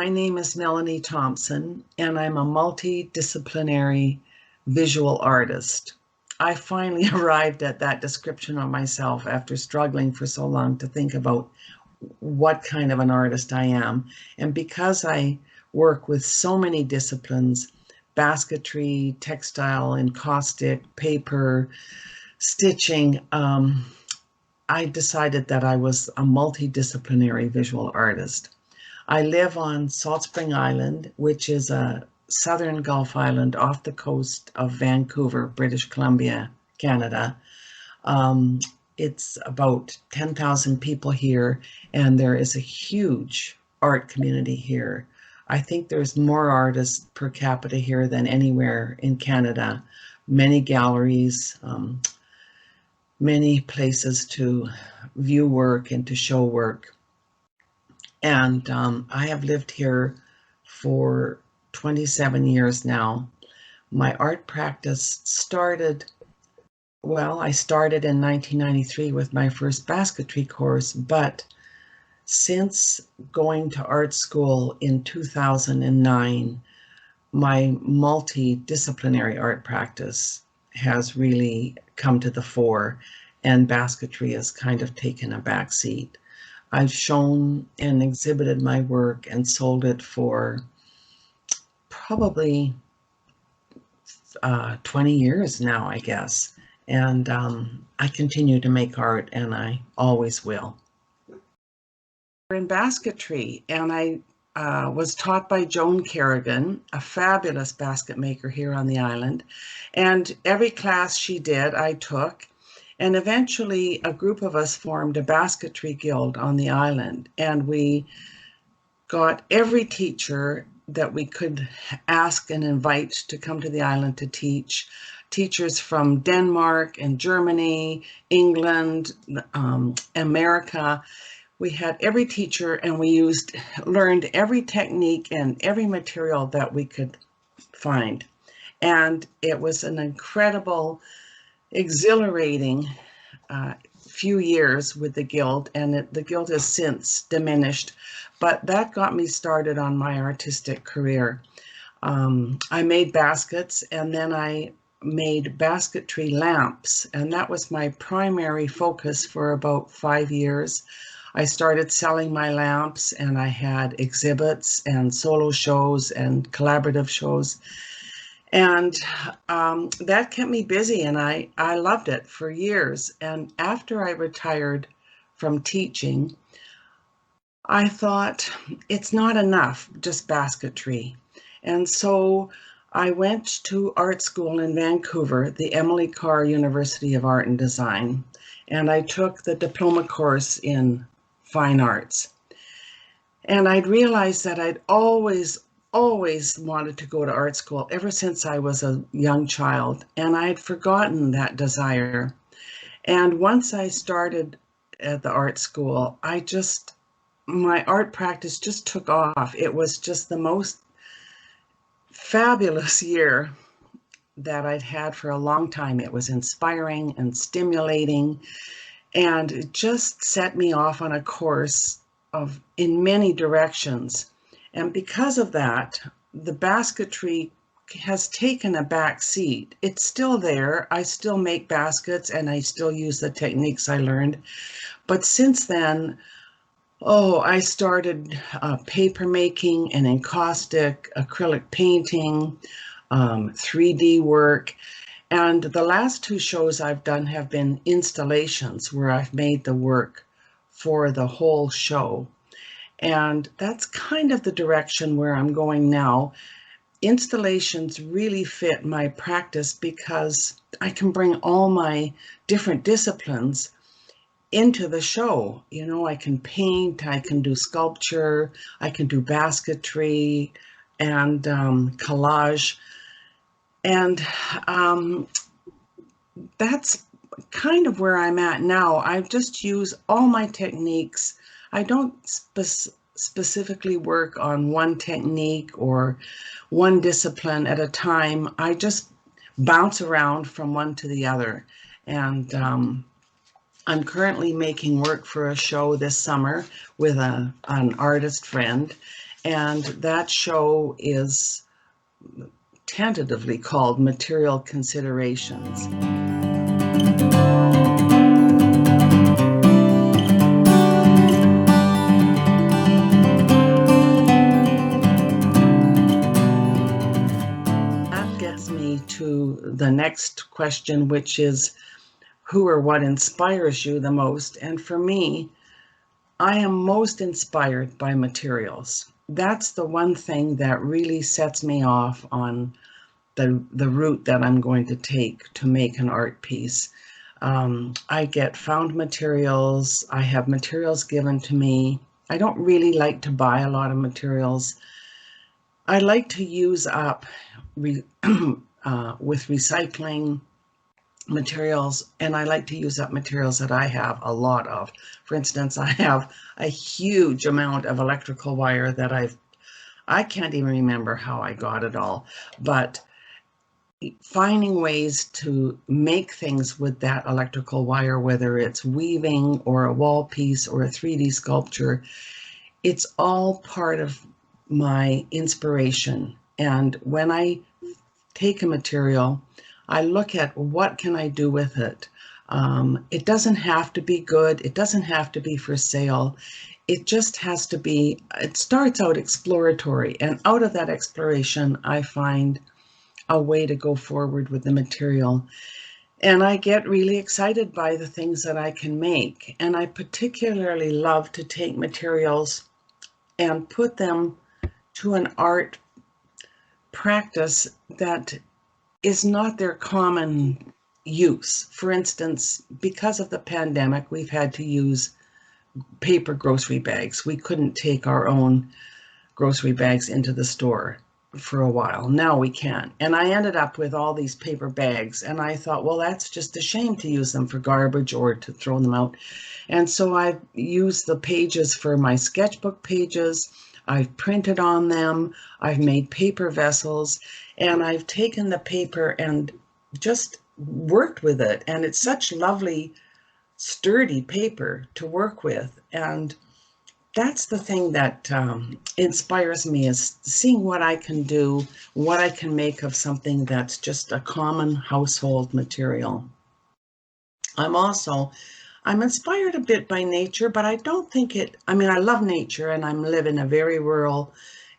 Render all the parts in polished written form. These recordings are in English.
My name is Melanie Thompson, and I'm a multidisciplinary visual artist. I finally arrived at that description of myself after struggling for so long to think about what kind of an artist I am. And because I work with so many disciplines, basketry, textile, encaustic, paper, stitching, I decided that I was a multidisciplinary visual artist. I live on Salt Spring Island, which is a southern Gulf island off the coast of Vancouver, British Columbia, Canada. It's about 10,000 people here, and there is a huge art community here. I think there's more artists per capita here than anywhere in Canada. Many galleries, many places to view work and to show work. And I have lived here for 27 years now. My art practice started, I started in 1993 with my first basketry course, but since going to art school in 2009, my multidisciplinary art practice has really come to the fore, and basketry has kind of taken a back seat. I've shown and exhibited my work and sold it for probably 20 years now, I guess. And I continue to make art, and I always will. In basketry, and I was taught by Joan Kerrigan, a fabulous basket maker here on the island. And every class she did, I took. And eventually a group of us formed a basketry guild on the island, and we got every teacher that we could ask and invite to come to the island to teach. Teachers from Denmark and Germany, England, America. We had every teacher, and we learned every technique and every material that we could find. And it was an incredible, exhilarating few years with the guild, and the guild has since diminished, but that got me started on my artistic career. I made baskets, and then I made basketry lamps, and that was my primary focus for about 5 years. I started selling my lamps, and I had exhibits and solo shows and collaborative shows. And that kept me busy, and I loved it for years. And after I retired from teaching, I thought it's not enough, just basketry. And so I went to art school in Vancouver, the Emily Carr University of Art and Design, and I took the diploma course in fine arts. And I'd realized that I'd always wanted to go to art school ever since I was a young child, and I had forgotten that desire. And once I started at the art school, my art practice just took off. It was just the most fabulous year that I'd had for a long time. It was inspiring and stimulating, and it just set me off on a course in many directions. And because of that, the basketry has taken a back seat. It's still there. I still make baskets, and I still use the techniques I learned. But since then, I started paper making and encaustic, acrylic painting, 3D work. And the last 2 shows I've done have been installations where I've made the work for the whole show. And that's kind of the direction where I'm going now. Installations really fit my practice because I can bring all my different disciplines into the show. You know, I can paint, I can do sculpture, I can do basketry and collage. And that's kind of where I'm at now. I just use all my techniques. I don't specifically work on one technique or one discipline at a time. I just bounce around from one to the other. And I'm currently making work for a show this summer with an artist friend. and that show is tentatively called Material Considerations. That gets me to the next question, which is who or what inspires you the most? And for me, I am most inspired by materials. That's the one thing that really sets me off on the route that I'm going to take to make an art piece. I get found materials. I have materials given to me. I don't really like to buy a lot of materials. I like to use up with recycling materials, and I like to use up materials that I have a lot of. For instance, I have a huge amount of electrical wire that I can't even remember how I got it all, but finding ways to make things with that electrical wire, whether it's weaving or a wall piece or a 3D sculpture, it's all part of my inspiration. And when I take a material, I look at what can I do with it. It doesn't have to be good. It doesn't have to be for sale. It just has to be, it starts out exploratory, and out of that exploration, I find a way to go forward with the material. And I get really excited by the things that I can make. And I particularly love to take materials and put them to an art practice that is not their common use. For instance, because of the pandemic, we've had to use paper grocery bags. We couldn't take our own grocery bags into the store for a while. Now we can. And I ended up with all these paper bags, and I thought, well, that's just a shame to use them for garbage or to throw them out. And so I've used the pages for my sketchbook pages. I've printed on them. I've made paper vessels, and I've taken the paper and just worked with it. And it's such lovely, sturdy paper to work with. And that's the thing that inspires me, is seeing what I can do, what I can make of something that's just a common household material. I'm inspired a bit by nature, but I don't think I mean, I love nature, and I live in a very rural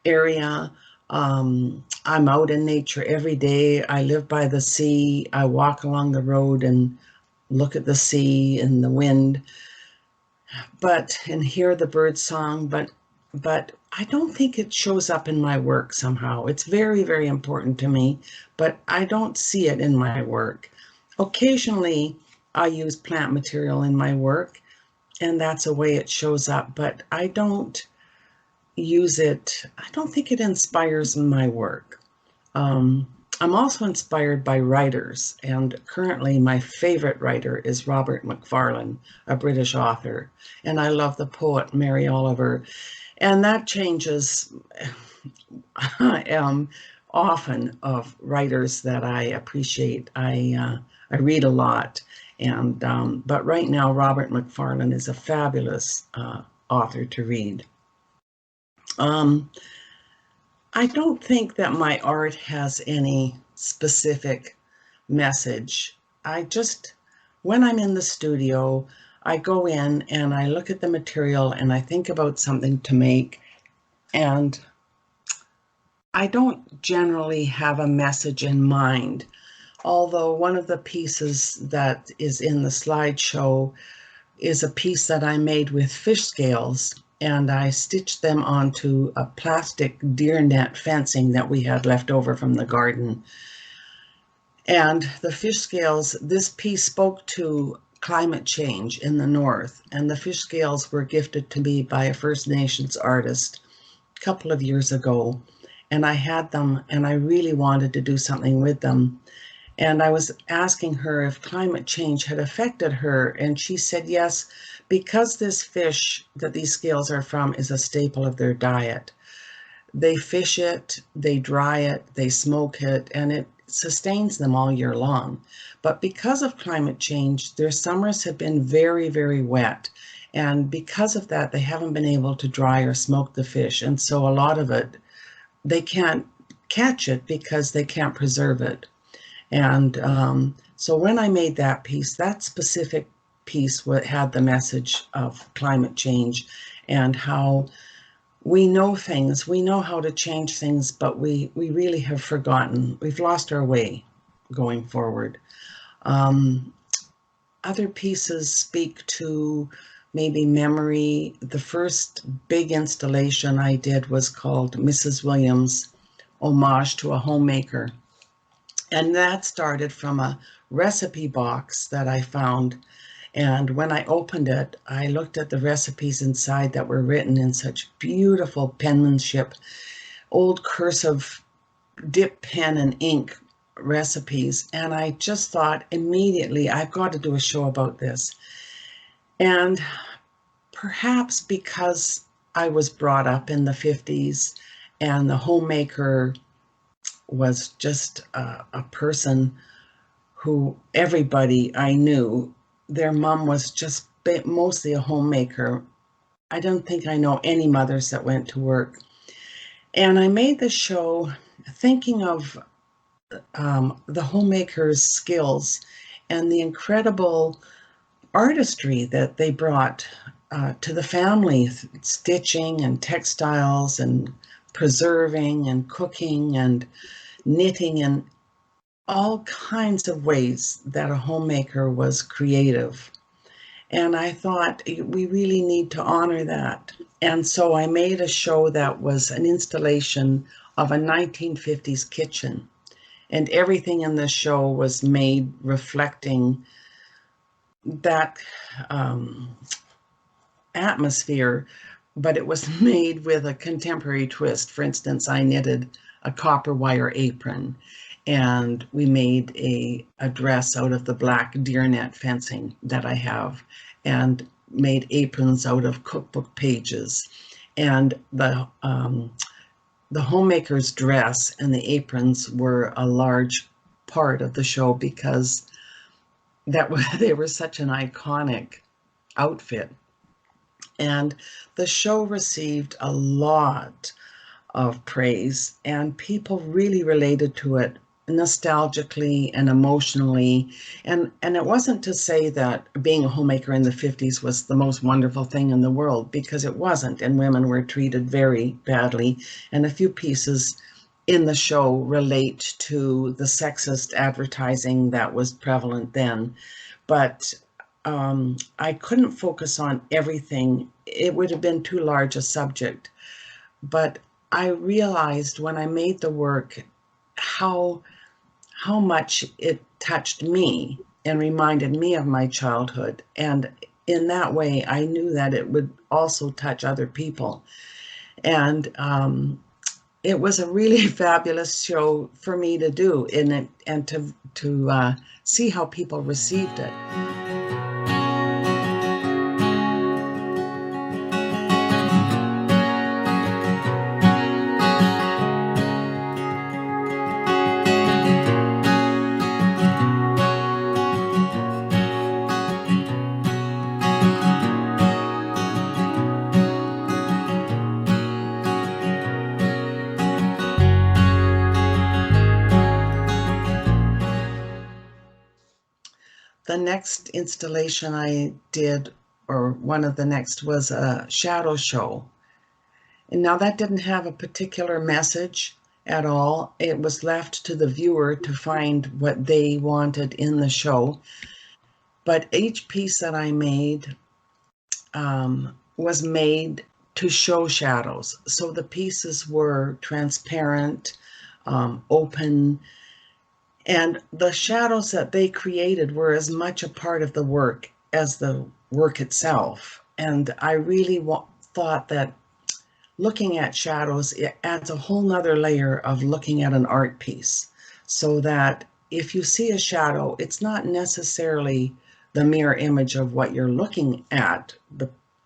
area. I'm out in nature every day. I live by the sea. I walk along the road and look at the sea and the wind, and hear the bird song, but I don't think it shows up in my work somehow. It's very, very important to me, but I don't see it in my work. Occasionally, I use plant material in my work, and that's a way it shows up, but I don't use it. I don't think it inspires my work. I'm also inspired by writers, and currently my favorite writer is Robert Macfarlane, a British author, and I love the poet Mary Oliver, and that changes often of writers that I appreciate. I read a lot, and but right now Robert Macfarlane is a fabulous author to read. I don't think that my art has any specific message. When I'm in the studio, I go in and I look at the material and I think about something to make, and I don't generally have a message in mind. Although one of the pieces that is in the slideshow is a piece that I made with fish scales, and I stitched them onto a plastic deer net fencing that we had left over from the garden. And the fish scales, this piece spoke to climate change in the north, and the fish scales were gifted to me by a First Nations artist a couple of years ago, and I had them, and I really wanted to do something with them. And I was asking her if climate change had affected her, and she said yes, because this fish that these scales are from is a staple of their diet. They fish it, they dry it, they smoke it, and it sustains them all year long. But because of climate change, their summers have been very, very wet, And because of that, they haven't been able to dry or smoke the fish. And so a lot of it, they can't catch it because they can't preserve it. And so when I made that piece, that specific piece had the message of climate change and how we know things, we know how to change things, but we really have forgotten. We've lost our way going forward. Other pieces speak to maybe memory. The first big installation I did was called Mrs. Williams, Homage to a Homemaker. And that started from a recipe box that I found. And when I opened it, I looked at the recipes inside that were written in such beautiful penmanship, old cursive dip pen and ink recipes. And I just thought immediately, I've got to do a show about this. And perhaps because I was brought up in the 50s and the homemaker was just a person who everybody I knew, their mom was just mostly a homemaker. I don't think I know any mothers that went to work. And I made the show thinking of the homemaker's skills and the incredible artistry that they brought to the family, stitching and textiles and preserving and cooking and knitting and all kinds of ways that a homemaker was creative. And I thought we really need to honor that. And so I made a show that was an installation of a 1950s kitchen. And everything in the show was made reflecting that atmosphere, but it was made with a contemporary twist. For instance, I knitted a copper wire apron, and we made a dress out of the black deer net fencing that I have, and made aprons out of cookbook pages. And the homemaker's dress and the aprons were a large part of the show because they were such an iconic outfit. And the show received a lot of praise, and people really related to it nostalgically and emotionally. And it wasn't to say that being a homemaker in the 50s was the most wonderful thing in the world, because it wasn't, and women were treated very badly. And a few pieces in the show relate to the sexist advertising that was prevalent then. But I couldn't focus on everything. It would have been too large a subject. But I realized when I made the work how much it touched me and reminded me of my childhood. And in that way, I knew that it would also touch other people. And it was a really fabulous show for me to do in it, and to see how people received it. The next installation I did, or one of the next, was a shadow show. And now that didn't have a particular message at all. It was left to the viewer to find what they wanted in the show. But each piece that I made was made to show shadows. So the pieces were transparent, open, and the shadows that they created were as much a part of the work as the work itself. And I really thought that looking at shadows, it adds a whole nother layer of looking at an art piece. So that if you see a shadow, it's not necessarily the mirror image of what you're looking at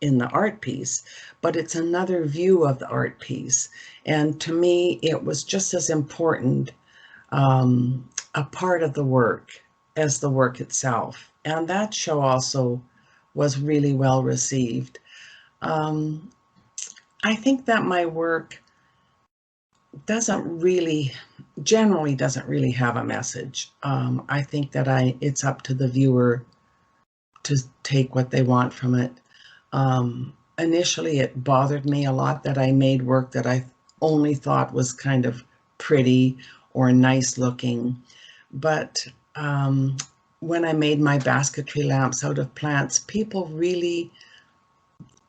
in the art piece, but it's another view of the art piece. And to me, it was just as important a part of the work as the work itself. And that show also was really well received. I think that my work generally doesn't really have a message. I think that it's up to the viewer to take what they want from it. Initially, it bothered me a lot that I made work that I only thought was kind of pretty or nice looking. But when I made my basketry lamps out of plants, people really,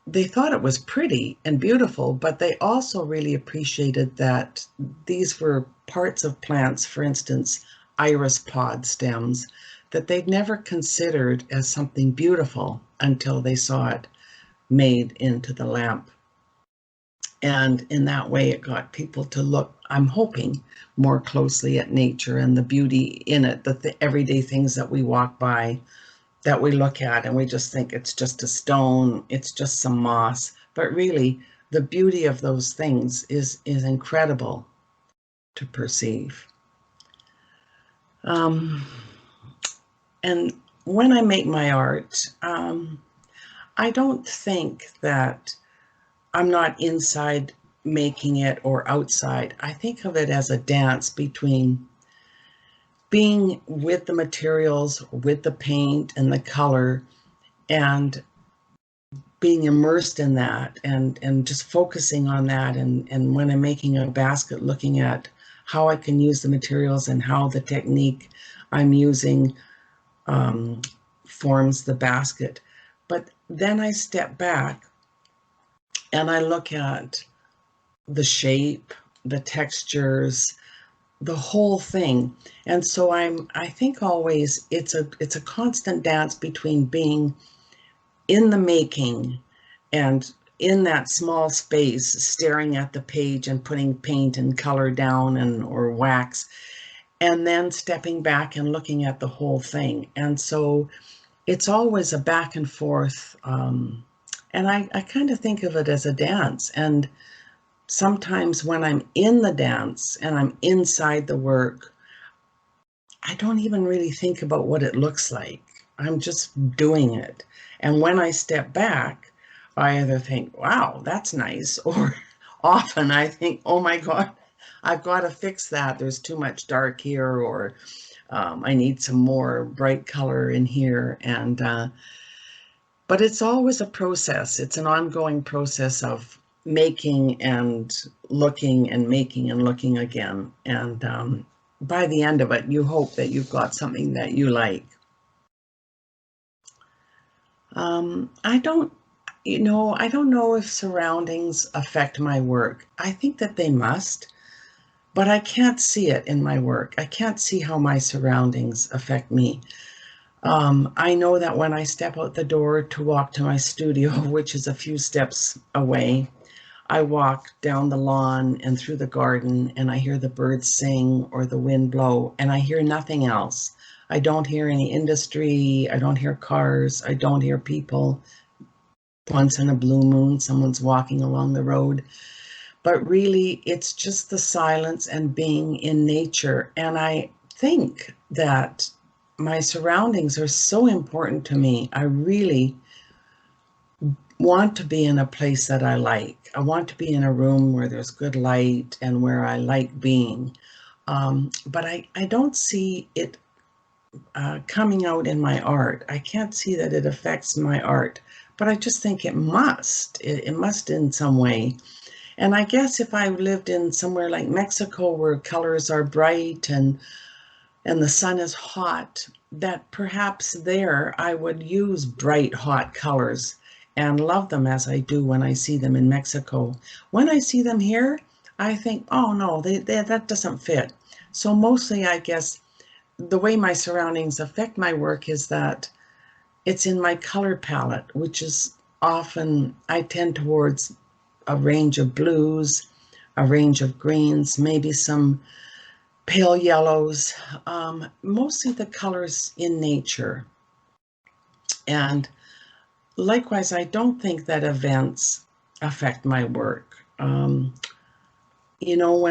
they thought it was pretty and beautiful, but they also really appreciated that these were parts of plants, for instance, iris pod stems, that they'd never considered as something beautiful until they saw it made into the lamp. And in that way, it got people to look, I'm hoping, more closely at nature and the beauty in it, the everyday things that we walk by, that we look at and we just think it's just a stone, it's just some moss. But really, the beauty of those things is incredible to perceive. And when I make my art, I don't think that I'm not inside making it or outside. I think of it as a dance between being with the materials, with the paint and the color, and being immersed in that and just focusing on that. And when I'm making a basket, looking at how I can use the materials and how the technique I'm using forms the basket. But then I step back and I look at the shape, the textures, the whole thing. And so I think always it's a constant dance between being in the making and in that small space, staring at the page and putting paint and color down or wax, and then stepping back and looking at the whole thing. And so it's always a back and forth. And I kind of think of it as a dance. And sometimes when I'm in the dance and I'm inside the work, I don't even really think about what it looks like. I'm just doing it. And when I step back, I either think, wow, that's nice, or often I think, oh my God, I've got to fix that. There's too much dark here, or I need some more bright color in here. But it's always a process. It's an ongoing process of making and looking and making and looking again. And by the end of it, you hope that you've got something that you like. I don't know if surroundings affect my work. I think that they must, but I can't see it in my work. I can't see how my surroundings affect me. I know that when I step out the door to walk to my studio, which is a few steps away, I walk down the lawn and through the garden and I hear the birds sing or the wind blow and I hear nothing else. I don't hear any industry. I don't hear cars. I don't hear people. Once in a blue moon, someone's walking along the road. But really, it's just the silence and being in nature. And I think that my surroundings are so important to me. I really want to be in a place that I like. I want to be in a room where there's good light and where I like being. But I don't see it coming out in my art. I can't see that it affects my art, but I just think it must. It must in some way. And I guess if I lived in somewhere like Mexico where colors are bright and the sun is hot, that perhaps there I would use bright, hot colors and love them as I do when I see them in Mexico. When I see them here, I think, oh no, that doesn't fit. So mostly, I guess, the way my surroundings affect my work is that it's in my color palette, which is often, I tend towards a range of blues, a range of greens, maybe some pale yellows, mostly the colors in nature. And likewise, I don't think that events affect my work. When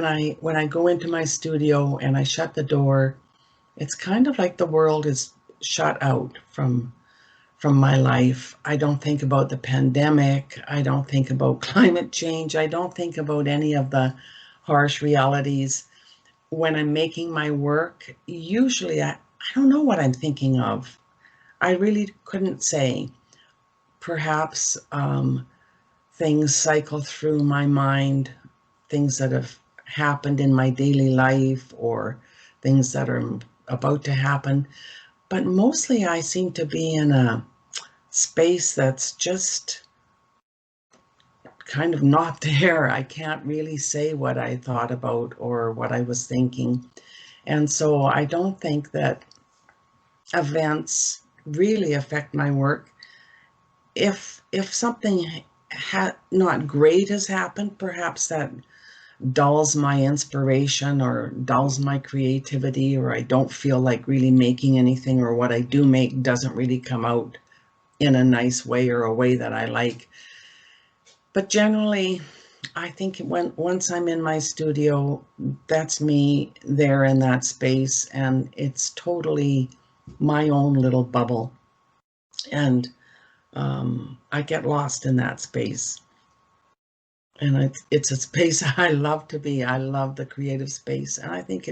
I go into my studio and I shut the door, it's kind of like the world is shut out from from my life. I don't think about the pandemic. I don't think about climate change. I don't think about any of the harsh realities. When I'm making my work, usually I don't know what I'm thinking of. I really couldn't say. Perhaps things cycle through my mind, things that have happened in my daily life or things that are about to happen. But mostly I seem to be in a space that's just kind of not there. I can't really say what I thought about or what I was thinking. And so I don't think that events really affect my work. If something not great has happened, perhaps that dulls my inspiration or dulls my creativity, or I don't feel like really making anything, or what I do make doesn't really come out in a nice way or a way that I like. But generally, I think once I'm in my studio, that's me there in that space, and it's totally my own little bubble. And I get lost in that space. And it's a space I love to be. I love the creative space. And I think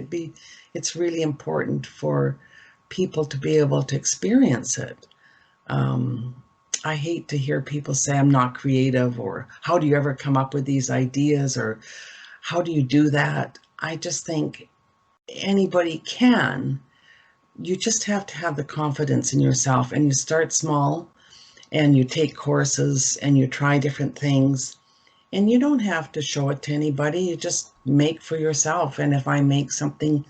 it's really important for people to be able to experience it. I hate to hear people say I'm not creative, or how do you ever come up with these ideas, or how do you do that? I just think anybody can. You just have to have the confidence in yourself, and you start small and you take courses and you try different things, and you don't have to show it to anybody. You just make for yourself. And if I make something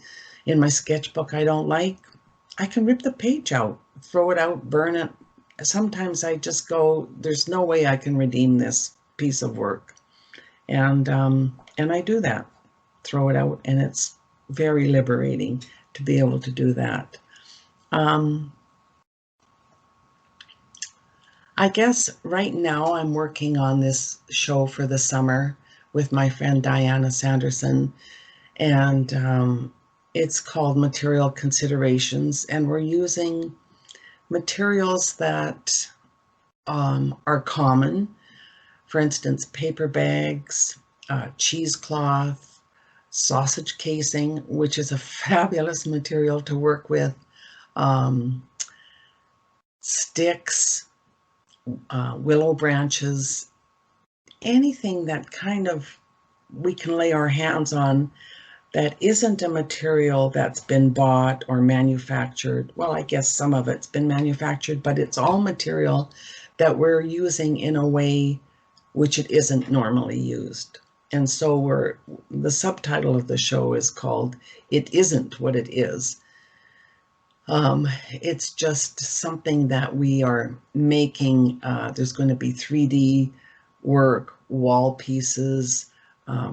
in my sketchbook I don't like, I can rip the page out, throw it out, burn it. Sometimes I just go, there's no way I can redeem this piece of work. And I do that, throw it out, and it's very liberating to be able to do that. I guess right now I'm working on this show for the summer with my friend Diana Sanderson, and it's called Material Considerations, and we're using materials that are common. For instance, paper bags, cheesecloth, sausage casing, which is a fabulous material to work with, sticks, willow branches, anything that kind of we can lay our hands on that isn't a material that's been bought or manufactured. Well, I guess some of it's been manufactured, but it's all material that we're using in a way which it isn't normally used. And so the subtitle of the show is called It Isn't What It Is. It's just something that we are making. There's going to be 3D work, wall pieces,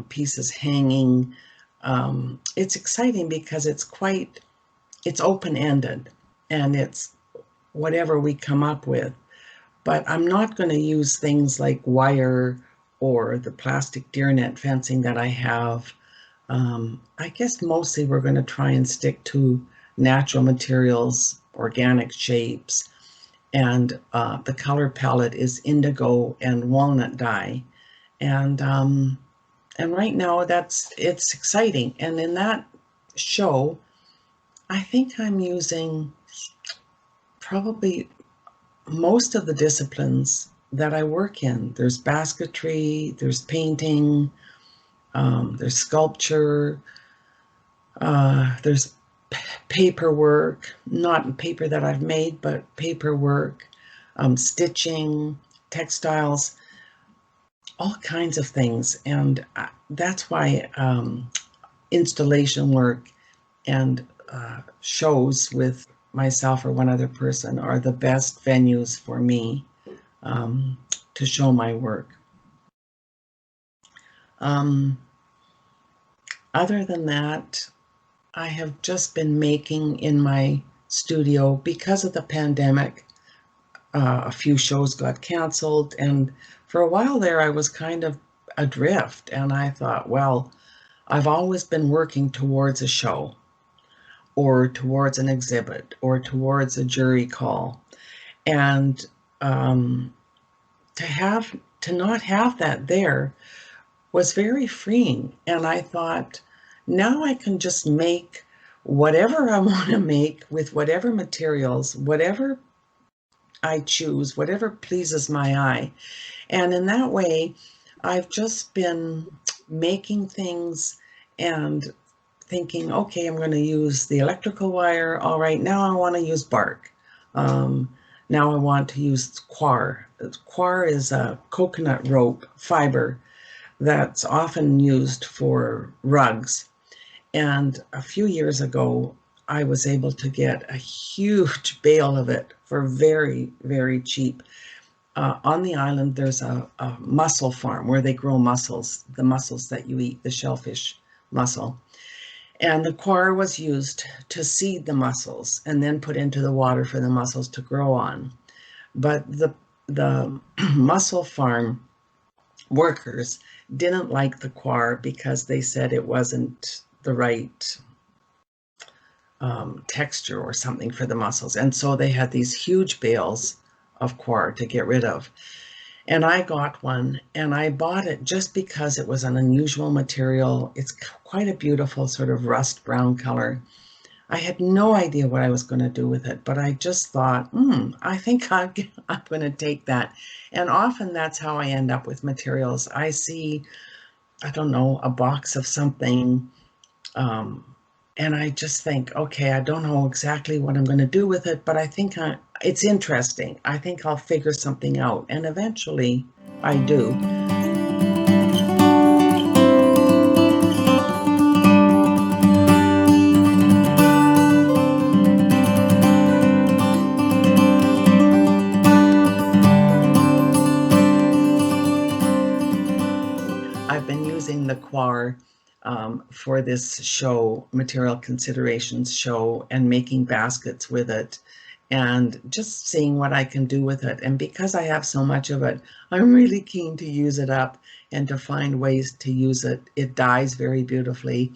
pieces hanging. It's exciting because it's open-ended, and it's whatever we come up with. But I'm not going to use things like wire or the plastic deer net fencing that I have. I guess mostly we're going to try and stick to natural materials, organic shapes, and the color palette is indigo and walnut dye. And right now it's exciting. And in that show, I think I'm using probably most of the disciplines that I work in. There's basketry, there's painting, there's sculpture, there's paperwork, not paper that I've made, but paperwork, stitching, textiles, all kinds of things. And that's why installation work and shows with myself or one other person are the best venues for me to show my work. Other than that, I have just been making in my studio. Because of the pandemic, a few shows got canceled, and for a while there I was kind of adrift, and I thought, well, I've always been working towards a show or towards an exhibit or towards a jury call, And to not have that there was very freeing. And I thought, now I can just make whatever I want to make with whatever materials, whatever I choose, whatever pleases my eye. And in that way, I've just been making things and thinking, okay, I'm going to use the electrical wire. All right, now I want to use bark. Now I want to use coir. Coir is a coconut rope fiber that's often used for rugs. And a few years ago, I was able to get a huge bale of it for very, very cheap. On the island, there's a mussel farm where they grow mussels, the mussels that you eat, the shellfish mussel. And the coir was used to seed the mussels and then put into the water for the mussels to grow on. But the mussel farm workers didn't like the coir because they said it wasn't the right texture or something for the mussels. And so they had these huge bales of coir to get rid of. And I got one, and I bought it just because it was an unusual material. It's quite a beautiful sort of rust brown color. I had no idea what I was going to do with it, but I just thought, I think I'm going to take that. And often that's how I end up with materials. I see, I don't know, a box of something, and I just think, okay, I don't know exactly what I'm going to do with it, but I think it's interesting. I think I'll figure something out. And eventually I do. I've been using the coir for this show, Material Considerations show, and making baskets with it and just seeing what I can do with it. And because I have so much of it, I'm really keen to use it up and to find ways to use it. It dyes very beautifully.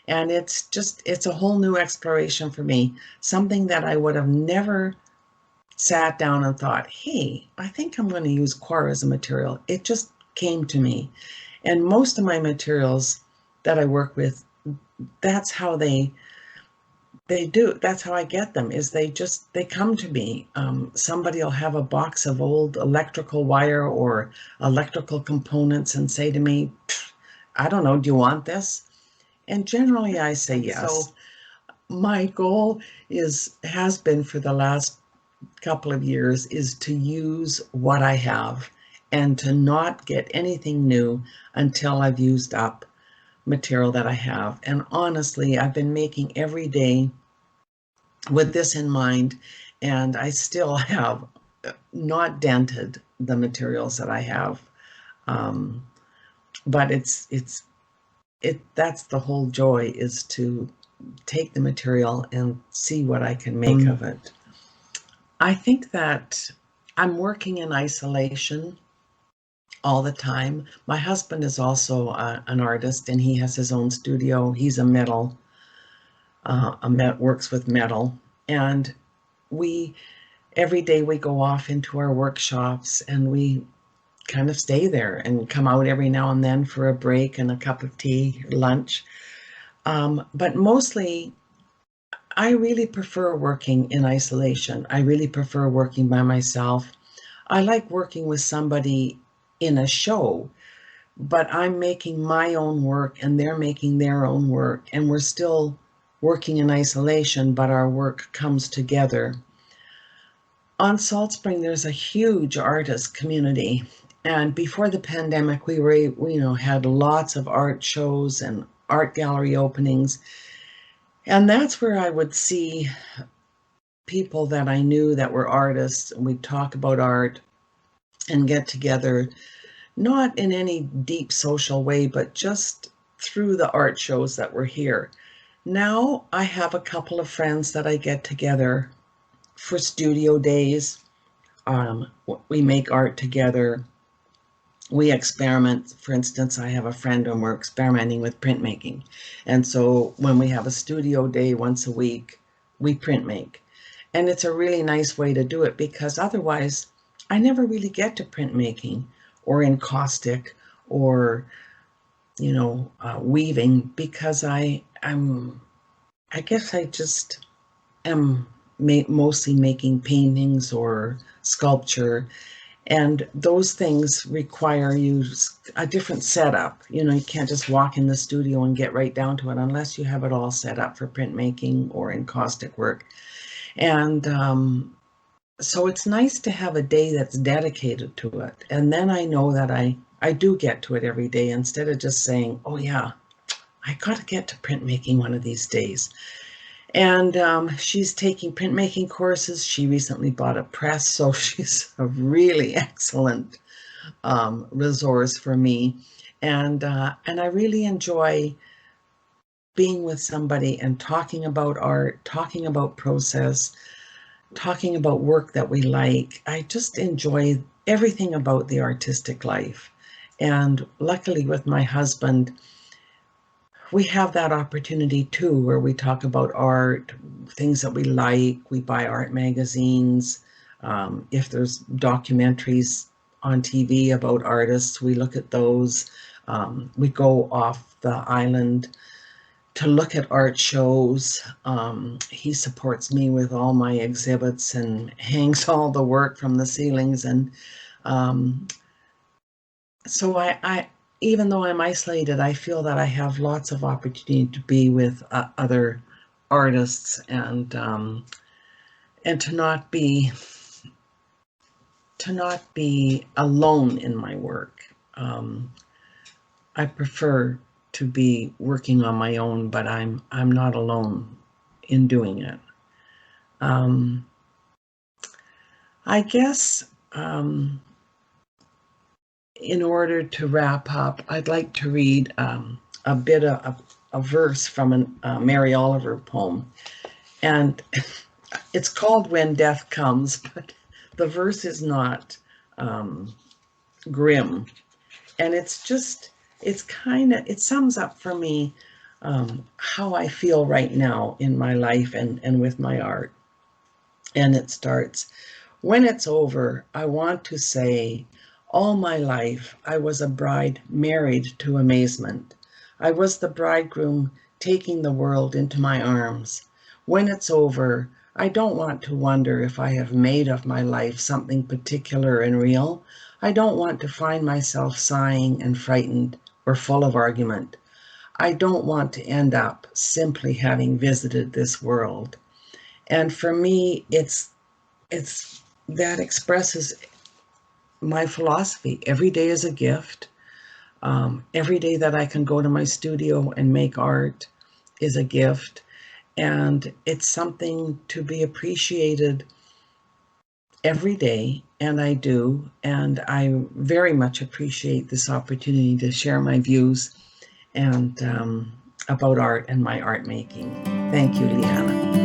And it's a whole new exploration for me, something that I would have never sat down and thought, hey, I think I'm going to use coir as a material. It just came to me. And most of my materials that I work with, that's how they do. That's how I get them, is they come to me. Somebody will have a box of old electrical wire or electrical components and say to me, I don't know, do you want this? And generally I say yes. So my goal has been for the last couple of years is to use what I have and to not get anything new until I've used up material that I have. And honestly, I've been making every day with this in mind, and I still have not dented the materials that I have. But that's the whole joy, is to take the material and see what I can make of it. I think that I'm working in isolation all the time. My husband is also an artist, and he has his own studio. He's works with metal, and every day we go off into our workshops, and we kind of stay there and come out every now and then for a break and a cup of tea, lunch. But mostly, I really prefer working in isolation. I really prefer working by myself. I like working with somebody in a show, but I'm making my own work and they're making their own work, and we're still working in isolation, but our work comes together. On Salt Spring, there's a huge artist community, and before the pandemic, we had lots of art shows and art gallery openings, and that's where I would see people that I knew that were artists, and we'd talk about art and get together, not in any deep social way, but just through the art shows that were here. Now I have a couple of friends that I get together for studio days. We make art together. We experiment. For instance, I have a friend and we're experimenting with printmaking. And so when we have a studio day once a week, we print make. And it's a really nice way to do it, because otherwise I never really get to printmaking or encaustic or, weaving, because I guess I just am mostly making paintings or sculpture, and those things require a different setup. You can't just walk in the studio and get right down to it unless you have it all set up for printmaking or encaustic work. And so it's nice to have a day that's dedicated to it. And then I know that I do get to it every day, instead of just saying, oh yeah, I got to get to printmaking one of these days. And she's taking printmaking courses. She recently bought a press, so she's a really excellent resource for me. And I really enjoy being with somebody and talking about art, talking about process, talking about work that we like. I just enjoy everything about the artistic life. And luckily with my husband, we have that opportunity too, where we talk about art, things that we like. We buy art magazines. If there's documentaries on TV about artists, we look at those. We go off the island to look at art shows. He supports me with all my exhibits and hangs all the work from the ceilings. And so I even though I'm isolated, I feel that I have lots of opportunity to be with other artists, and to not be alone in my work. I prefer to be working on my own, but I'm not alone in doing it. I guess in order to wrap up, I'd like to read a bit of a verse from a Mary Oliver poem. And it's called When Death Comes, but the verse is not grim. And it sums up for me how I feel right now in my life and with my art. And it starts, when it's over, I want to say, all my life I was a bride married to amazement. I was the bridegroom taking the world into my arms. When it's over, I don't want to wonder if I have made of my life something particular and real. I don't want to find myself sighing and frightened or full of argument. I don't want to end up simply having visited this world. And for me, it's that expresses my philosophy. Every day is a gift. Every day that I can go to my studio and make art is a gift. And it's something to be appreciated every day, and I do. And I very much appreciate this opportunity to share my views and about art and my art making. Thank you, Leanna.